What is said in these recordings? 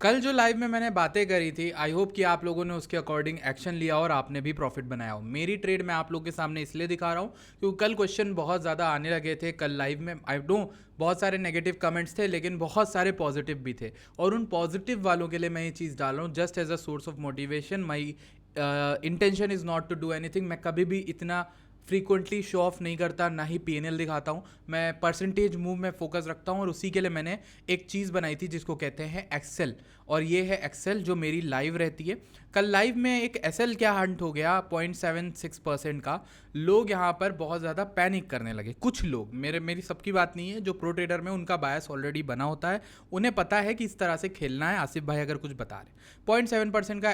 कल जो लाइव में मैंने बातें करी थी, आई होप कि आप लोगों ने उसके अकॉर्डिंग एक्शन लिया और आपने भी प्रॉफिट बनाया हो। मेरी ट्रेड मैं आप लोगों के सामने इसलिए दिखा रहा हूँ क्योंकि कल क्वेश्चन बहुत ज़्यादा आने लगे थे कल लाइव में। आई नो बहुत सारे नेगेटिव कमेंट्स थे लेकिन बहुत सारे पॉजिटिव भी थे, और उन पॉजिटिव वालों के लिए मैं ये चीज़ डाल रहा हूँ just as a source of motivation. My intention is not to do anything. मैं कभी भी इतना फ्रीक्वेंटली शो ऑफ नहीं करता, ना ही पीएनएल दिखाता हूँ। मैं परसेंटेज मूव में फोकस रखता हूँ और उसी के लिए मैंने एक चीज़ बनाई थी जिसको कहते हैं एक्सेल, और ये है एक्सेल जो मेरी लाइव रहती है। कल लाइव में एक एसएल क्या हंट हो गया 0.76% का। लोग यहाँ पर बहुत ज़्यादा पैनिक करने लगे। कुछ लोग, मेरी सबकी बात नहीं है, जो प्रो ट्रेडर में उनका बायस ऑलरेडी बना होता है, उन्हें पता है कि इस तरह से खेलना है। आसिफ भाई अगर कुछ बता रहे, 0.7% का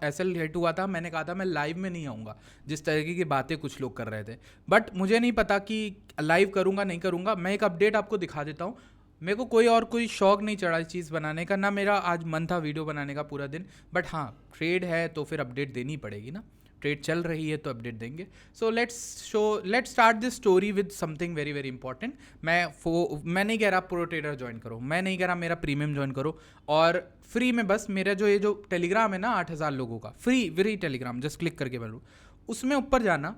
एसएल हिट हुआ था। मैंने कहा था मैं लाइव में नहीं आऊँगा, जिस तरीके की बातें कुछ लोग कर रहे थे, बट मुझे नहीं पता कि लाइव करूँगा नहीं करूँगा। मैं एक अपडेट आपको दिखा देता हूँ। मेरे को कोई शौक नहीं चढ़ा इस चीज़ बनाने का, ना मेरा आज मन था वीडियो बनाने का पूरा दिन, बट हाँ ट्रेड है तो फिर अपडेट देनी पड़ेगी ना। ट्रेड चल रही है तो अपडेट देंगे। So let's start this story with something very very important. मैं नहीं कह रहा प्रो ट्रेडर ज्वाइन करो, मैं नहीं कह रहा मेरा प्रीमियम ज्वाइन करो, और फ्री में बस मेरा जो टेलीग्राम है ना 8,000 लोगों का फ्री टेलीग्राम, जस्ट क्लिक करके मैं उसमें ऊपर जाना।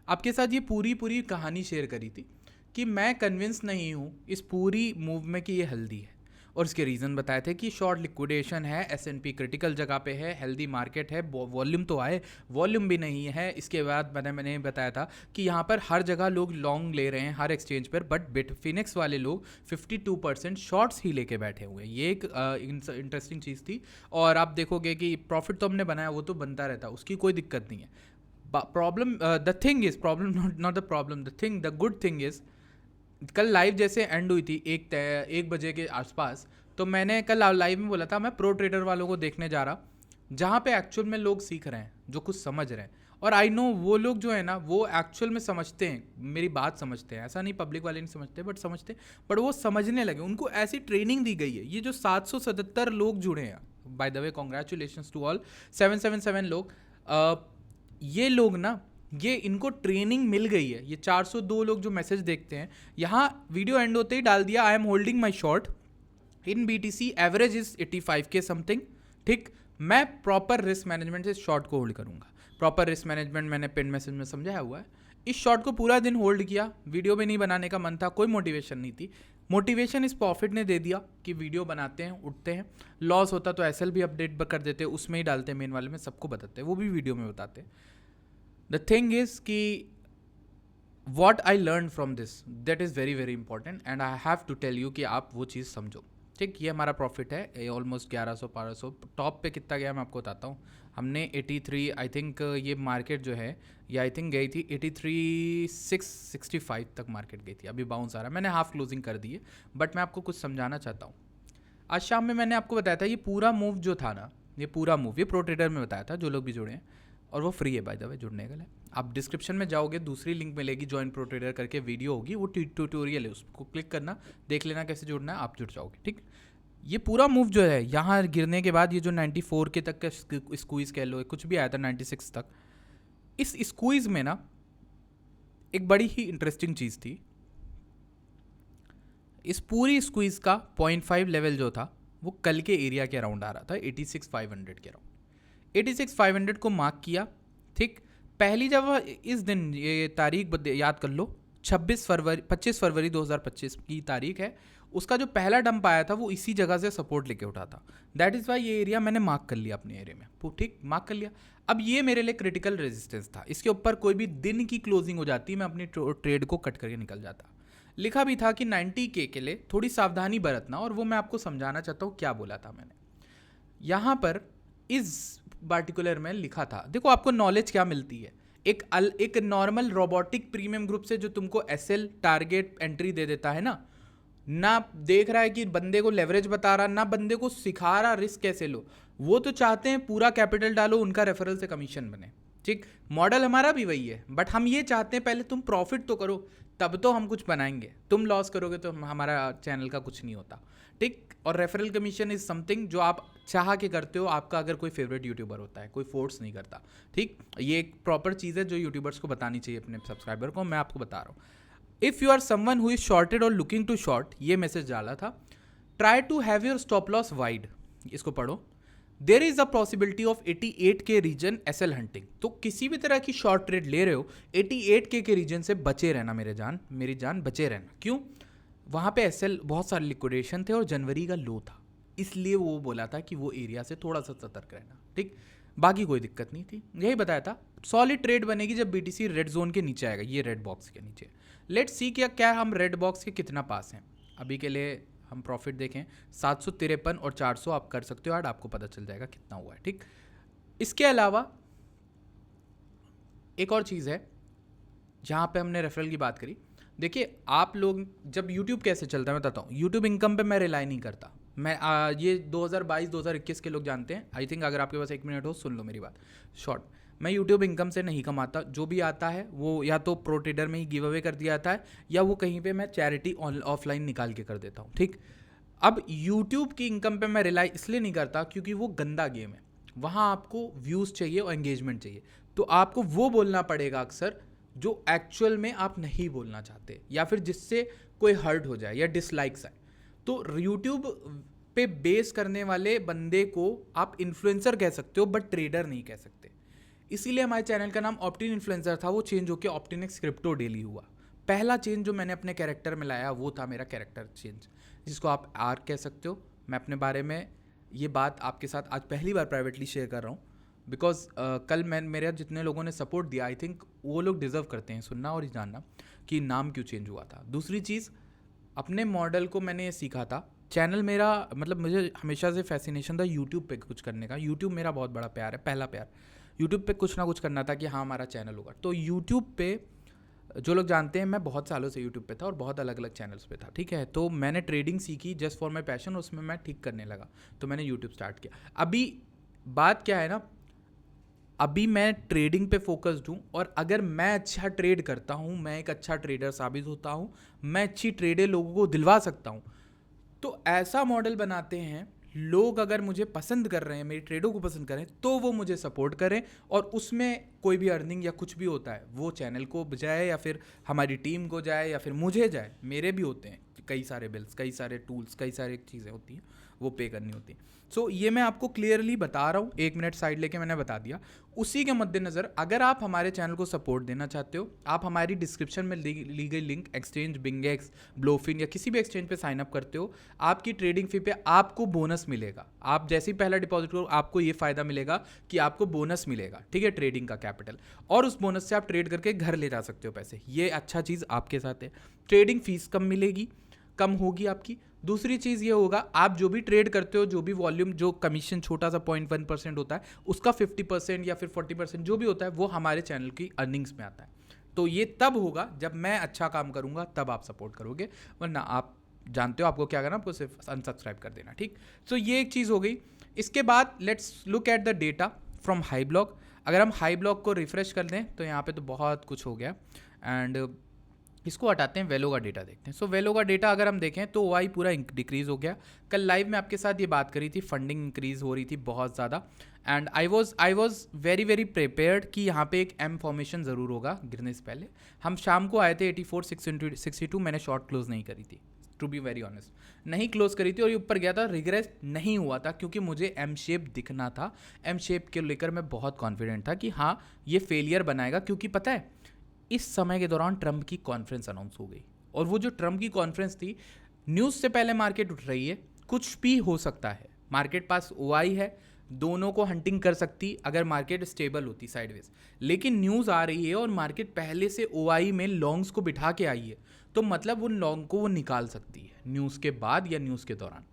आपके साथ ये पूरी पूरी कहानी शेयर करी थी कि मैं कन्विंस नहीं हूँ इस पूरी मूव में कि ये हेल्दी है, और इसके रीज़न बताए थे कि शॉर्ट लिक्विडेशन है, एसएनपी क्रिटिकल जगह पे है, हेल्दी मार्केट है, वॉल्यूम तो आए, वॉल्यूम भी नहीं है। इसके बाद मैंने बताया था कि यहाँ पर हर जगह लोग लॉन्ग ले रहे हैं हर एक्सचेंज पर, बट बिटफिनिक्स वाले लोग 52% शॉर्ट्स ही लेके बैठे हुए हैं। ये एक इंटरेस्टिंग चीज़ थी। और आप देखोगे कि प्रॉफिट तो हमने बनाया, वो तो बनता रहता, उसकी कोई दिक्कत नहीं है। Problem the thing is problem not the problem, the good thing is, कल लाइव जैसे एंड हुई थी 1 बजे के आसपास, तो मैंने कल लाइव में बोला था मैं प्रो ट्रेडर वालों को देखने जा रहा, जहाँ पे एक्चुअल में लोग सीख रहे हैं, जो कुछ समझ रहे हैं। और आई नो वो लोग जो है ना वो एक्चुअल में समझते हैं, मेरी बात समझते हैं। ऐसा नहीं पब्लिक वाले नहीं समझते, बट समझते, बट वो समझने लगे, उनको ऐसी ट्रेनिंग दी गई है। ये जो 777 लोग जुड़े हैं, by the way congratulation to all 777 लोग, ये लोग ना, ये इनको ट्रेनिंग मिल गई है। ये 402 लोग जो मैसेज देखते हैं, यहाँ वीडियो एंड होते ही डाल दिया I am holding my short in BTC, average is 85 के समथिंग। ठीक, मैं प्रॉपर रिस्क मैनेजमेंट से शॉर्ट को होल्ड करूंगा। प्रॉपर रिस्क मैनेजमेंट मैंने पिन मैसेज में समझाया हुआ है। इस शॉर्ट को पूरा दिन होल्ड किया, वीडियो भी नहीं बनाने का मन था, कोई मोटिवेशन नहीं थी। मोटिवेशन इस प्रॉफिट ने दे दिया कि वीडियो बनाते हैं, उठते हैं। लॉस होता तो एसएल भी अपडेट कर देते, उसमें ही डालते, मेन वाले में सबको बताते, वो भी वीडियो में बताते। द थिंग इज कि what I learn from this, that is very very important, and I have to tell you कि आप वो चीज़ समझो। ठीक, ये हमारा प्रॉफिट है, ये ऑलमोस्ट 1100-1200। टॉप पे कितना गया मैं आपको बताता हूँ। हमने 83, आई थिंक ये मार्केट जो है, ये आई थिंक गई थी 83,665 तक मार्केट गई थी। अभी बाउंस आ रहा है, मैंने हाफ क्लोजिंग कर दी है, बट मैं आपको कुछ समझाना चाहता हूँ। आज शाम में मैंने आपको बताया था ये पूरा मूव जो था ना, ये पूरा मूव ये प्रो ट्रेडर में बताया था, जो लोग भी जुड़े हैं, और वो फ्री है बाय द वे जुड़ने के लिए। आप डिस्क्रिप्शन में जाओगे, दूसरी लिंक मिलेगी, जॉइन प्रो ट्रेडर करके वीडियो होगी, वो ट्यूटोरियल है, उसको क्लिक करना, देख लेना कैसे जुड़ना है, आप जुड़ जाओगे। ठीक, ये पूरा मूव जो है यहाँ गिरने के बाद, ये जो 94 के तक का स्क्वीज़ कह लो, कुछ भी आया था 96 तक, इस स्क्वीज़ में ना एक बड़ी ही इंटरेस्टिंग चीज़ थी। इस पूरी स्क्वीज़ का 0.5 लेवल जो था वो कल के एरिया के अराउंड आ रहा था, 86,500 के अराउंड। 86,500 को मार्क किया। ठीक, पहली जब इस दिन, ये तारीख याद कर लो, 25 फरवरी 2025 की तारीख है, उसका जो पहला डंप आया था वो इसी जगह से सपोर्ट लेके उठा था। दैट इज़ वाई ये एरिया मैंने मार्क कर लिया अपने एरिया में। ठीक, मार्क कर लिया। अब ये मेरे लिए क्रिटिकल रेजिस्टेंस था, इसके ऊपर कोई भी दिन की क्लोजिंग हो जाती, मैं अपनी ट्रेड को कट करके निकल जाता। लिखा भी था कि 90K के लिए थोड़ी सावधानी बरतना, और वो मैं आपको समझाना चाहता हूँ क्या बोला था मैंने यहाँ पर। इस पार्टिकुलर में लिखा था, देखो आपको नॉलेज क्या मिलती है, एक नॉर्मल रोबोटिक प्रीमियम ग्रुप से जो तुमको एसएल टारगेट एंट्री दे देता है ना देख रहा है कि बंदे को लेवरेज बता रहा, ना बंदे को सिखा रहा रिस्क कैसे लो। वो तो चाहते हैं पूरा कैपिटल डालो, उनका रेफरल से कमीशन बने। ठीक, मॉडल हमारा भी वही है, बट हम ये चाहते हैं पहले तुम प्रॉफिट तो करो, तब तो हम कुछ बनाएंगे। तुम लॉस करोगे तो हमारा चैनल का कुछ नहीं होता। ठीक, और रेफरल कमीशन इज समथिंग जो आप चाह के करते हो, आपका अगर कोई फेवरेट यूट्यूबर होता है, कोई फोर्स नहीं करता। ठीक, ये एक प्रॉपर चीज़ है जो यूट्यूबर्स को बतानी चाहिए अपने सब्सक्राइबर को, मैं आपको बता रहा हूँ। If you are someone who is shorted और लुकिंग टू शॉर्ट, ये मैसेज डाला था try to have your stop loss wide, इसको पढ़ो। There is a possibility of 88 के रीजन एसएल हंटिंग। तो किसी भी तरह की शॉर्ट ट्रेड ले रहे हो 88 के रीजन से बचे रहना, मेरी जान बचे रहना। क्यों? वहाँ पे एसएल बहुत सारे लिक्विडेशन थे और जनवरी का लो था, इसलिए वो बोला था कि वो एरिया से थोड़ा सा सतर्क रहना, ठीक। बाकी कोई दिक्कत नहीं थी, यही बताया था। सॉलिड ट्रेड बनेगी जब बीटीसी रेड जोन के नीचे आएगा, ये रेड बॉक्स के नीचे। लेट्स सी क्या हम रेड बॉक्स के कितना पास हैं। अभी के लिए हम प्रॉफिट देखें 753 और 400 आप कर सकते हो ऐड, आपको पता चल जाएगा कितना हुआ है, ठीक। इसके अलावा एक और चीज़ है जहाँ पे हमने रेफरल की बात करी। देखिए आप लोग जब YouTube कैसे चलता है मैं बताता हूँ। YouTube इनकम पे मैं रिलाई नहीं करता। मैं ये 2022-2021 के लोग जानते हैं। आई थिंक अगर आपके पास 1 मिनट हो सुन लो मेरी बात शॉर्ट। मैं यूट्यूब इनकम से नहीं कमाता, जो भी आता है वो या तो प्रो ट्रेडर में ही गिव अवे कर दिया जाता है या वो कहीं पे मैं चैरिटी ऑफलाइन निकाल के कर देता हूँ, ठीक। अब यूट्यूब की इनकम पे मैं रिलाई इसलिए नहीं करता क्योंकि वो गंदा गेम है, वहाँ आपको व्यूज़ चाहिए और एंगेजमेंट चाहिए। तो आपको वो बोलना पड़ेगा अक्सर जो एक्चुअल में आप नहीं बोलना चाहते, या फिर जिससे कोई हर्ट हो जाए या डिसलाइक्स आए। तो यूट्यूब पे बेस करने वाले बंदे को आप इन्फ्लुएंसर कह सकते हो बट ट्रेडर नहीं कह सकते। इसीलिए हमारे चैनल का नाम ऑप्टिन इन्फ्लुएंसर था, वो चेंज होकर ऑप्टिनिक्स क्रिप्टो डेली हुआ। पहला चेंज जो मैंने अपने कैरेक्टर में लाया वो था मेरा कैरेक्टर चेंज, जिसको आप आर्क कह सकते हो। मैं अपने बारे में ये बात आपके साथ आज पहली बार प्राइवेटली शेयर कर रहा हूँ बिकॉज कल मेरे जितने लोगों ने सपोर्ट दिया आई थिंक वो लोग डिज़र्व करते हैं सुनना और जानना कि नाम क्यों चेंज हुआ था। दूसरी चीज़, अपने मॉडल को मैंने ये सीखा था। चैनल मेरा मतलब मुझे हमेशा से फैसिनेशन था यूट्यूब पे कुछ करने का। यूट्यूब मेरा बहुत बड़ा प्यार है, पहला प्यार। यूट्यूब पे कुछ ना कुछ करना था कि हाँ हमारा चैनल होगा। तो यूट्यूब पे जो लोग जानते हैं मैं बहुत सालों से यूट्यूब पे था और बहुत अलग अलग चैनल्स पे था, ठीक है। तो मैंने ट्रेडिंग सीखी जस्ट फॉर माई पैशन, उसमें मैं ठीक करने लगा तो मैंने यूट्यूब स्टार्ट किया। अभी बात क्या है ना, अभी मैं ट्रेडिंग पे फोकस्ड हूँ और अगर मैं अच्छा ट्रेड करता हूँ, मैं एक अच्छा ट्रेडर साबित होता हूँ, मैं अच्छी ट्रेडें लोगों को दिलवा सकता हूँ। तो ऐसा मॉडल बनाते हैं लोग, अगर मुझे पसंद कर रहे हैं, मेरी ट्रेडों को पसंद करें तो वो मुझे सपोर्ट करें और उसमें कोई भी अर्निंग या कुछ भी होता है वो चैनल को जाए या फिर हमारी टीम को जाए या फिर मुझे जाए। मेरे भी होते हैं कई सारे बिल्स, कई सारे टूल्स, कई सारी चीज़ें होती हैं वो पे करनी होती है। सो ये मैं आपको क्लियरली बता रहा हूँ, 1 मिनट साइड लेके मैंने बता दिया। उसी के मद्देनज़र अगर आप हमारे चैनल को सपोर्ट देना चाहते हो, आप हमारी डिस्क्रिप्शन में ली गई लिंक एक्सचेंज, बिंगेक्स, ब्लोफिन या किसी भी एक्सचेंज पे साइन अप करते हो, आपकी ट्रेडिंग फी पे आपको बोनस मिलेगा। आप जैसे ही पहला डिपॉजिट करो आपको ये फ़ायदा मिलेगा कि आपको बोनस मिलेगा, ठीक है, ट्रेडिंग का कैपिटल, और उस बोनस से आप ट्रेड करके घर ले जा सकते हो पैसे। ये अच्छा चीज़ आपके साथ है। ट्रेडिंग फीस कम मिलेगी, कम होगी आपकी। दूसरी चीज़ ये होगा, आप जो भी ट्रेड करते हो, जो भी वॉल्यूम, जो कमीशन छोटा सा 0.1% होता है, उसका 50% या फिर 40% जो भी होता है वो हमारे चैनल की अर्निंग्स में आता है। तो ये तब होगा जब मैं अच्छा काम करूंगा, तब आप सपोर्ट करोगे, वरना आप जानते हो आपको क्या करना, आपको सिर्फ अनसब्सक्राइब कर देना, ठीक। सो ये एक चीज़ हो गई। इसके बाद let's look at the data from high block. अगर हम हाई ब्लॉक को रिफ्रेश कर दें तो यहाँ पे तो बहुत कुछ हो गया एंड इसको हटाते हैं, वेलो का डेटा देखते हैं। सो वेलो का डेटा अगर हम देखें तो वाई पूरा डिक्रीज़ हो गया। कल लाइव में आपके साथ ये बात करी थी, फंडिंग इंक्रीज़ हो रही थी बहुत ज़्यादा and I was very very prepared कि यहाँ पे एक एम फॉर्मेशन ज़रूर होगा गिरने से पहले। हम शाम को आए थे 84,662, मैंने शॉर्ट क्लोज नहीं करी थी, टू बी वेरी ऑनेस्ट, नहीं क्लोज करी थी और ये ऊपर गया था। रिग्रेस नहीं हुआ था क्योंकि मुझे एम शेप दिखना था। एम शेप के लेकर मैं बहुत कॉन्फिडेंट था कि हाँ ये फेलियर बनाएगा, क्योंकि पता है इस समय के दौरान ट्रंप की कॉन्फ्रेंस अनाउंस हो गई और वो जो ट्रंप की कॉन्फ्रेंस थी, न्यूज़ से पहले मार्केट उठ रही है, कुछ भी हो सकता है। मार्केट पास ओआई है, दोनों को हंटिंग कर सकती अगर मार्केट स्टेबल होती साइडवेज, लेकिन न्यूज़ आ रही है और मार्केट पहले से ओआई में लॉन्ग्स को बिठा के आई है, तो मतलब उन लॉन्ग को वो निकाल सकती है न्यूज़ के बाद या न्यूज़ के दौरान।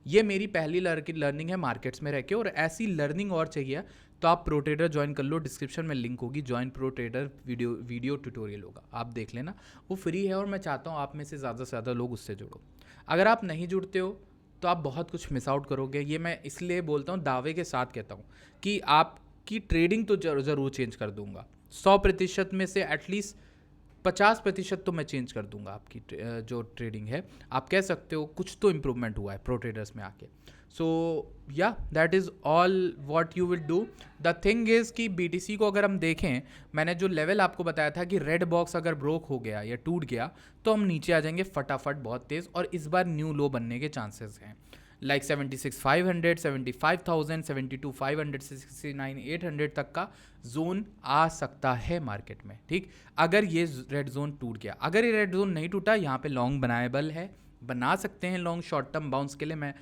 ये मेरी पहली लर्निंग है मार्केट्स में रह के, और ऐसी लर्निंग और चाहिए तो आप प्रो ट्रेडर ज्वाइन कर लो, डिस्क्रिप्शन में लिंक होगी, join pro trader video tutorial होगा, आप देख लेना, वो फ्री है और मैं चाहता हूँ आप में से ज़्यादा लोग उससे जुड़ो। अगर आप नहीं जुड़ते हो तो आप बहुत कुछ मिस आउट करोगे। ये मैं इसलिए बोलता हूँ, दावे के साथ कहता हूँ कि आपकी ट्रेडिंग तो ज़रूर चेंज कर दूंगा। 100% में से एटलीस्ट 50% तो मैं चेंज कर दूंगा आपकी जो ट्रेडिंग है। आप कह सकते हो कुछ तो इम्प्रूवमेंट हुआ है प्रो ट्रेडर्स में आके। सो या that is all what you will do. The thing is कि BTC को अगर हम देखें, मैंने जो लेवल आपको बताया था कि रेड बॉक्स अगर ब्रोक हो गया या टूट गया तो हम नीचे आ जाएंगे फटाफट बहुत तेज़, और इस बार न्यू लो बनने के चांसेस हैं. लाइक 76,500, 75,000, 72,500 से 69,800 तक का जोन आ सकता है मार्केट में. ठीक, अगर ये रेड जोन टूट गया. अगर ये रेड जोन नहीं टूटा, यहाँ पे लॉन्ग बनाएबल है, बना सकते हैं लॉन्ग शॉर्ट टर्म बाउंस के लिए. मैं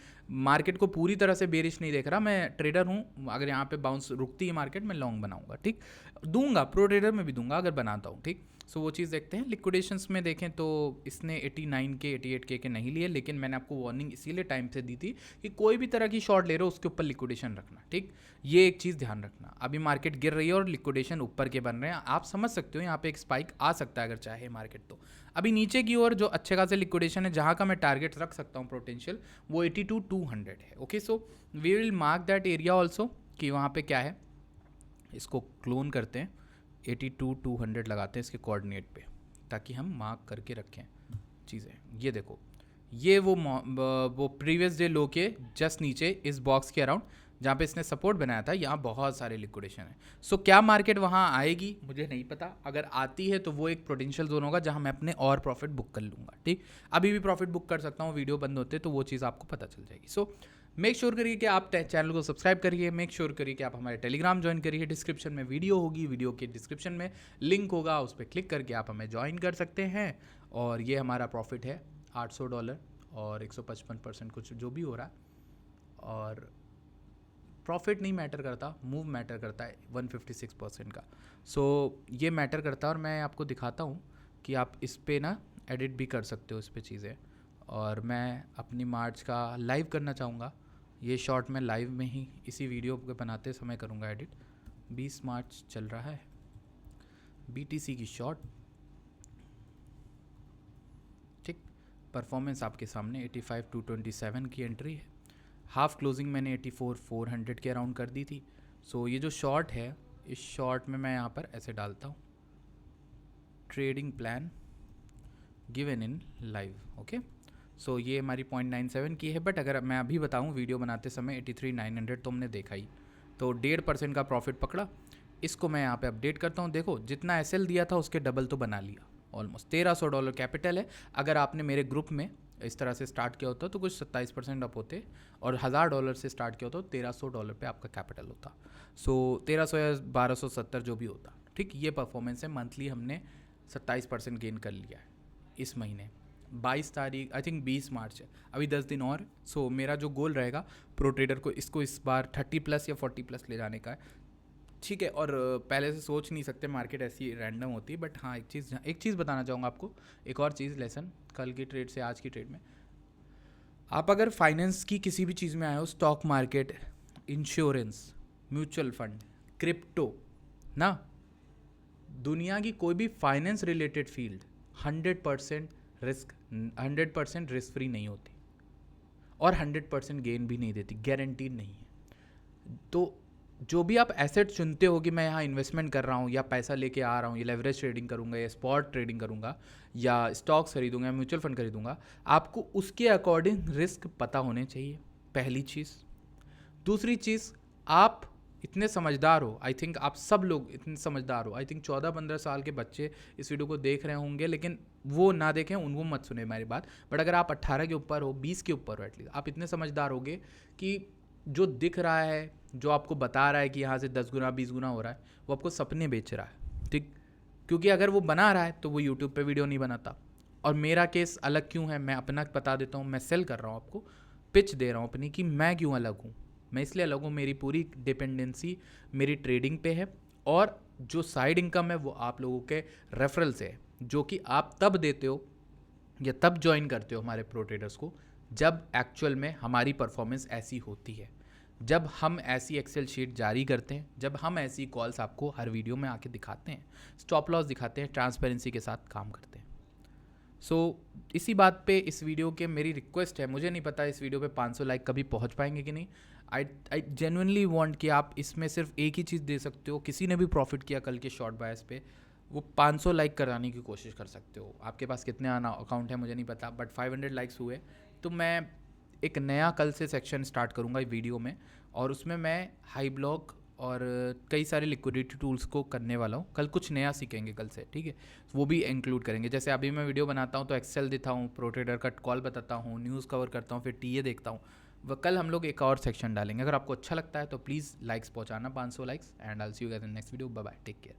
मार्केट को पूरी तरह से बेरिश नहीं देख रहा, मैं ट्रेडर हूँ. अगर यहाँ पे बाउंस रुकती है मार्केट में, लॉन्ग बनाऊंगा. ठीक, दूंगा, प्रो ट्रेडर में भी दूंगा अगर बनाता हूँ. ठीक, सो वो चीज़ देखते हैं. लिक्विडेशंस में देखें तो इसने 89 के 88 के नहीं लिए, लेकिन मैंने आपको वार्निंग इसीलिए टाइम से दी थी कि कोई भी तरह की शॉर्ट ले रहे हो उसके ऊपर लिक्विडेशन रखना. ठीक, ये एक चीज़ ध्यान रखना. अभी मार्केट गिर रही है और लिक्विडेशन ऊपर के बन रहे हैं, आप समझ सकते हो यहाँ पे एक स्पाइक आ सकता है अगर चाहे मार्केट. तो अभी नीचे की ओर जो अच्छे खासे लिक्विडेशन है, जहाँ का मैं टारगेट रख सकता हूँ पोटेंशियल, वो 82,200 है. Okay, so we will mark that area also कि वहाँ पे क्या है. इसको क्लोन करते हैं, 82,200 लगाते हैं इसके कोऑर्डिनेट पे, ताकि हम मार्क करके रखें चीज़ें. ये देखो, ये वो प्रीवियस डे लो के जस्ट नीचे इस बॉक्स के अराउंड जहाँ पे इसने सपोर्ट बनाया था, यहाँ बहुत सारे लिक्विडेशन है. सो क्या मार्केट वहाँ आएगी मुझे नहीं पता. अगर आती है तो वो एक पोटेंशियल जोन होगा जहाँ मैं अपने और प्रॉफिट बुक कर लूँगा. ठीक, अभी भी प्रॉफिट बुक कर सकता हूँ, वीडियो बंद होते तो वो चीज़ आपको पता चल जाएगी. सो मेक श्योर करिए कि आप चैनल को सब्सक्राइब करिए. मेक श्योर करिए कि आप हमारे टेलीग्राम ज्वाइन करिए. डिस्क्रिप्शन में वीडियो होगी, वीडियो के डिस्क्रिप्शन में लिंक होगा, उस पर क्लिक करके आप हमें ज्वाइन कर सकते हैं. और ये हमारा प्रॉफिट है $800 और 155% कुछ जो भी हो रहा है. और प्रॉफिट नहीं मैटर करता, मूव मैटर करता है 156% का. सो ये मैटर करता है, और मैं आपको दिखाता हूँ कि आप इस पे ना एडिट भी कर सकते हो इस पे चीज़ें. और मैं अपनी मार्च का लाइव करना चाहूँगा. ये शॉर्ट मैं लाइव में ही इसी वीडियो पे बनाते समय करूँगा एडिट. 20 मार्च चल रहा है, BTC की शॉर्ट. ठीक, परफॉर्मेंस आपके सामने 85,227 की एंट्री है. हाफ क्लोजिंग मैंने 84,400 के अराउंड कर दी थी. सो ये जो शॉर्ट है, इस शॉर्ट में मैं यहाँ पर ऐसे डालता हूँ, trading plan given in live. Okay, so ये हमारी 0.97 की है. बट अगर मैं अभी बताऊँ वीडियो बनाते समय 83,900 तो हमने देखा ही, तो 1.5% का प्रॉफिट पकड़ा. इसको मैं यहाँ पे अपडेट करता हूँ. देखो, जितना SL दिया था उसके डबल तो बना लिया. ऑलमोस्ट $1,300 कैपिटल है. अगर आपने मेरे ग्रुप में इस तरह से स्टार्ट किया होता तो कुछ 27% अप होते, और $1,000 से स्टार्ट किया होता तो $1,300 पे आपका कैपिटल होता. सो 1,300 या 1,270 जो भी होता. ठीक, ये परफॉर्मेंस है. मंथली हमने 27% गेन कर लिया है इस महीने. 22 तारीख, आई थिंक 20 मार्च है, अभी 10 दिन और. सो मेरा जो गोल रहेगा प्रो ट्रेडर को, इसको इस बार 30+ या 40+ ले जाने का है. ठीक है, और पहले से सोच नहीं सकते, मार्केट ऐसी रैंडम होती है. बट हाँ, एक चीज़ बताना चाहूँगा आपको, एक और चीज़ लेसन कल की ट्रेड से आज की ट्रेड में. आप अगर फाइनेंस की किसी भी चीज़ में आए हो, stock market, insurance, mutual fund, crypto ना, दुनिया की कोई भी finance related field 100% risk free नहीं होती, और 100% गेन भी नहीं देती, गारंटीड नहीं है. तो जो भी आप एसेट चुनते हो कि मैं यहाँ इन्वेस्टमेंट कर रहा हूँ, या पैसा लेके आ रहा हूँ, या लेवरेज ट्रेडिंग करूँगा, या स्पॉट ट्रेडिंग करूँगा, या स्टॉक्स खरीदूँगा, या म्यूचुअल फंड खरीदूँगा, आपको उसके अकॉर्डिंग रिस्क पता होने चाहिए, पहली चीज़. दूसरी चीज़, आप इतने समझदार हो, आई थिंक आप सब लोग इतने समझदार हो. आई थिंक 14-15 साल के बच्चे इस वीडियो को देख रहे होंगे, लेकिन वो ना देखें, उनको मत सुने मेरी बात. बट अगर आप 18 के ऊपर हो, 20 के ऊपर हो एटलीस्ट, आप इतने समझदार होगे कि जो दिख रहा है, जो आपको बता रहा है कि यहाँ से 10 गुना 20 गुना हो रहा है, वो आपको सपने बेच रहा है. ठीक, क्योंकि अगर वो बना रहा है तो वो यूट्यूब पे वीडियो नहीं बनाता. और मेरा केस अलग क्यों है, मैं अपना बता देता हूँ. मैं सेल कर रहा हूँ आपको, पिच दे रहा हूँ अपनी कि मैं क्यों अलग हूँ. मैं इसलिए अलग हूँ, मेरी पूरी डिपेंडेंसी मेरी ट्रेडिंग पे है, और जो साइड इनकम है वो आप लोगों के रेफरल से है, जो कि आप तब देते हो या तब ज्वाइन करते हो हमारे प्रो ट्रेडर्स को जब एक्चुअल में हमारी परफॉर्मेंस ऐसी होती है, जब हम ऐसी एक्सेल शीट जारी करते हैं, जब हम ऐसी कॉल्स आपको हर वीडियो में आके दिखाते हैं, स्टॉप लॉस दिखाते हैं, ट्रांसपेरेंसी के साथ काम करते हैं. सो इसी बात पे इस वीडियो के मेरी रिक्वेस्ट है, मुझे नहीं पता इस वीडियो पे 500 लाइक कभी पहुंच पाएंगे कि नहीं. आई जेन्युइनली वांट कि आप इसमें सिर्फ एक ही चीज़ दे सकते हो. किसी ने भी प्रॉफिट किया कल के शॉर्ट बायस पे, वो 500 लाइक कराने की कोशिश कर सकते हो. आपके पास कितने आना अकाउंट है मुझे नहीं पता, बट 500 लाइक्स हुए तो मैं एक नया कल से सेक्शन स्टार्ट करूँगा वीडियो में, और उसमें मैं हाई ब्लॉक और कई सारे लिक्विडिटी टूल्स को करने वाला हूँ। कल कुछ नया सीखेंगे कल से, ठीक है, वो भी इंक्लूड करेंगे। जैसे अभी मैं वीडियो बनाता हूँ तो एक्सेल देता हूँ, प्रो ट्रेडर का कॉल बताता हूँ, न्यूज़ कवर करता हूँ, फिर टीए देखता हूँ। वह कल हम लोग एक और सेक्शन डालेंगे। अगर आपको अच्छा लगता है तो प्लीज़ लाइक्स पहुँचाना, 500 likes, and I will see you guys in next video. Bye bye, take care.